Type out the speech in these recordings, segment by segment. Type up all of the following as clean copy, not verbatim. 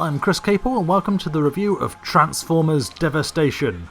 I'm Chris Capel and welcome to the review of Transformers Devastation.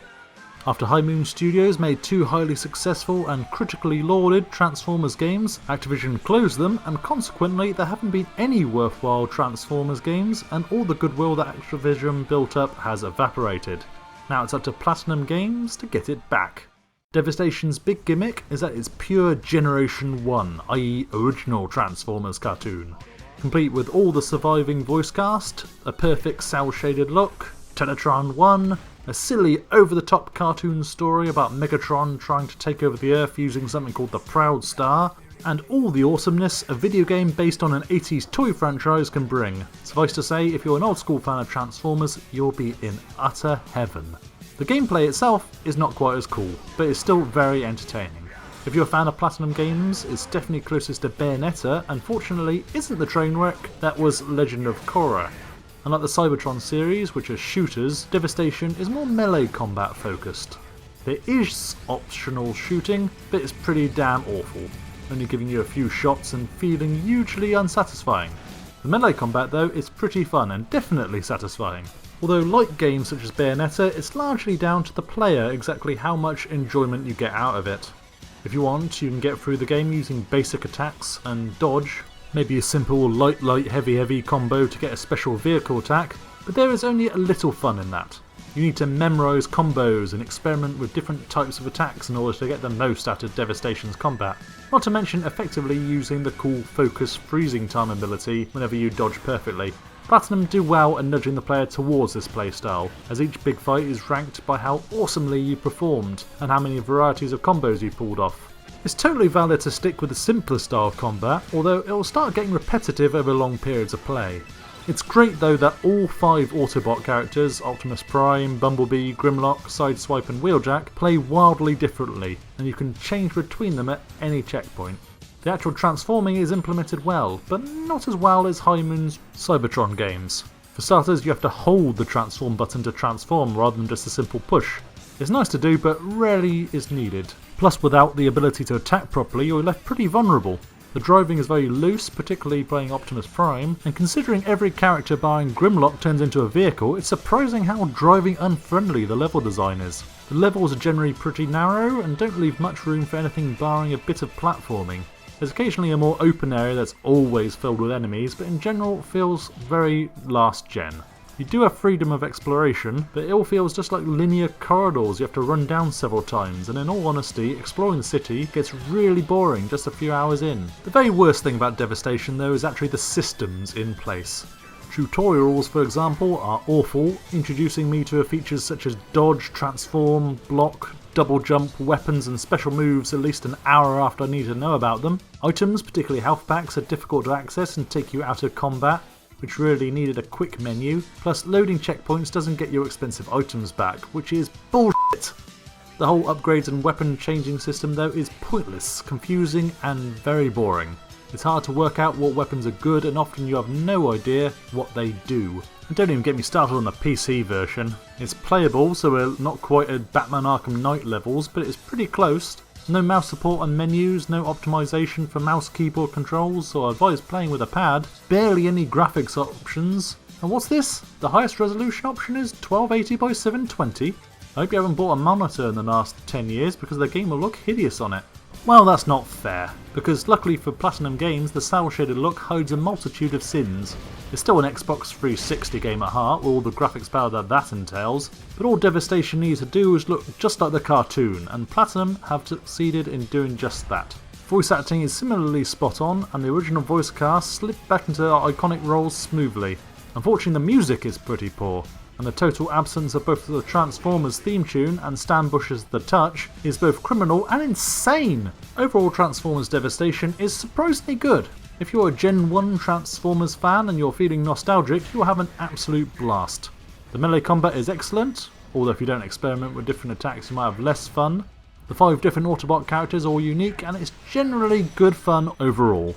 After High Moon Studios made two highly successful and critically lauded Transformers games, Activision closed them and consequently there haven't been any worthwhile Transformers games and all the goodwill that Activision built up has evaporated. Now it's up to Platinum Games to get it back. Devastation's big gimmick is that it's pure Generation 1, i.e. original Transformers cartoon. Complete with all the surviving voice cast, a perfect cel-shaded look, Teletron 1, a silly over-the-top cartoon story about Megatron trying to take over the Earth using something called the Proud Star, and all the awesomeness a video game based on an 80s toy franchise can bring. Suffice to say, if you're an old school fan of Transformers, you'll be in utter heaven. The gameplay itself is not quite as cool, but it's still very entertaining. If you're a fan of Platinum Games, it's definitely closest to Bayonetta, and fortunately isn't the train wreck that was Legend of Korra. Unlike the Cybertron series, which are shooters, Devastation is more melee combat focused. There is optional shooting, but it's pretty damn awful, only giving you a few shots and feeling hugely unsatisfying. The melee combat though is pretty fun and definitely satisfying. Although like games such as Bayonetta, it's largely down to the player exactly how much enjoyment you get out of it. If you want, you can get through the game using basic attacks and dodge, maybe a simple light heavy combo to get a special vehicle attack, but there is only a little fun in that. You need to memorise combos and experiment with different types of attacks in order to get the most out of Devastation's combat, not to mention effectively using the cool focus freezing time ability whenever you dodge perfectly. Platinum do well at nudging the player towards this playstyle, as each big fight is ranked by how awesomely you performed and how many varieties of combos you pulled off. It's totally valid to stick with the simpler style of combat, although it will start getting repetitive over long periods of play. It's great though that all 5 Autobot characters, Optimus Prime, Bumblebee, Grimlock, Sideswipe and Wheeljack, play wildly differently, and you can change between them at any checkpoint. The actual transforming is implemented well, but not as well as High Moon's Cybertron games. For starters, you have to hold the transform button to transform rather than just a simple push. It's nice to do, but rarely is needed. Plus, without the ability to attack properly, you're left pretty vulnerable. The driving is very loose, particularly playing Optimus Prime, and considering every character barring Grimlock turns into a vehicle, it's surprising how driving unfriendly the level design is. The levels are generally pretty narrow and don't leave much room for anything barring a bit of platforming. There's occasionally a more open area that's always filled with enemies, but in general it feels very last gen. You do have freedom of exploration, but it all feels just like linear corridors you have to run down several times, and in all honesty, exploring the city gets really boring just a few hours in. The very worst thing about Devastation though is actually the systems in place. Tutorials, for example, are awful, introducing me to features such as dodge, transform, block, double jump, weapons and special moves at least an hour after I need to know about them. Items, particularly health packs, are difficult to access and take you out of combat, which really needed a quick menu, plus loading checkpoints doesn't get your expensive items back, which is bullshit. The whole upgrades and weapon changing system though is pointless, confusing and very boring. It's hard to work out what weapons are good and often you have no idea what they do. And don't even get me started on the PC version. It's playable, so we're not quite at Batman Arkham Knight levels, but it's pretty close. No mouse support on menus, no optimization for mouse keyboard controls, so I advise playing with a pad. Barely any graphics options. And what's this? The highest resolution option is 1280 by 720? I hope you haven't bought a monitor in the last 10 years because the game will look hideous on it. Well, that's not fair, because luckily for Platinum Games, the cel-shaded look hides a multitude of sins. It's still an Xbox 360 game at heart, with all the graphics power that entails, but all Devastation needs to do is look just like the cartoon, and Platinum have succeeded in doing just that. Voice acting is similarly spot on, and the original voice cast slipped back into their iconic roles smoothly. Unfortunately, the music is pretty poor, and the total absence of both the Transformers theme tune and Stan Bush's The Touch is both criminal and insane. Overall, Transformers Devastation is surprisingly good. If you're a Gen 1 Transformers fan and you're feeling nostalgic, you'll have an absolute blast. The melee combat is excellent, although if you don't experiment with different attacks you might have less fun. The 5 different Autobot characters are all unique and it's generally good fun overall.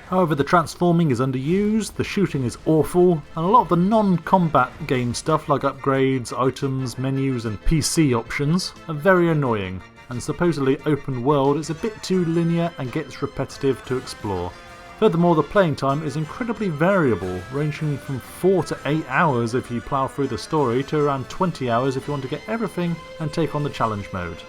However, the transforming is underused, the shooting is awful, and a lot of the non-combat game stuff like upgrades, items, menus and PC options are very annoying, and supposedly open world is a bit too linear and gets repetitive to explore. Furthermore, the playing time is incredibly variable, ranging from 4 to 8 hours if you plough through the story to around 20 hours if you want to get everything and take on the challenge mode.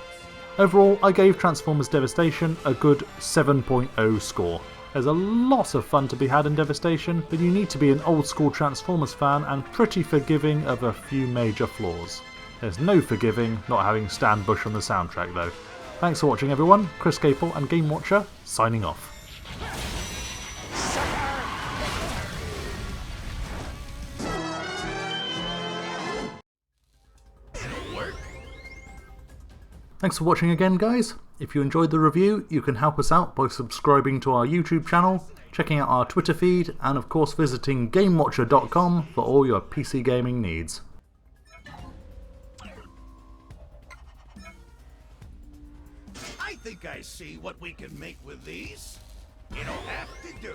Overall, I gave Transformers Devastation a good 7.0 score. There's a lot of fun to be had in Devastation, but you need to be an old school Transformers fan and pretty forgiving of a few major flaws. There's no forgiving not having Stan Bush on the soundtrack though. Thanks for watching everyone, Chris Capel and GameWatcher signing off. Thanks for watching again guys. If you enjoyed the review, you can help us out by subscribing to our YouTube channel, checking out our Twitter feed, and of course visiting GameWatcher.com for all your PC gaming needs. I think I see what we can make with these. It'll have to do.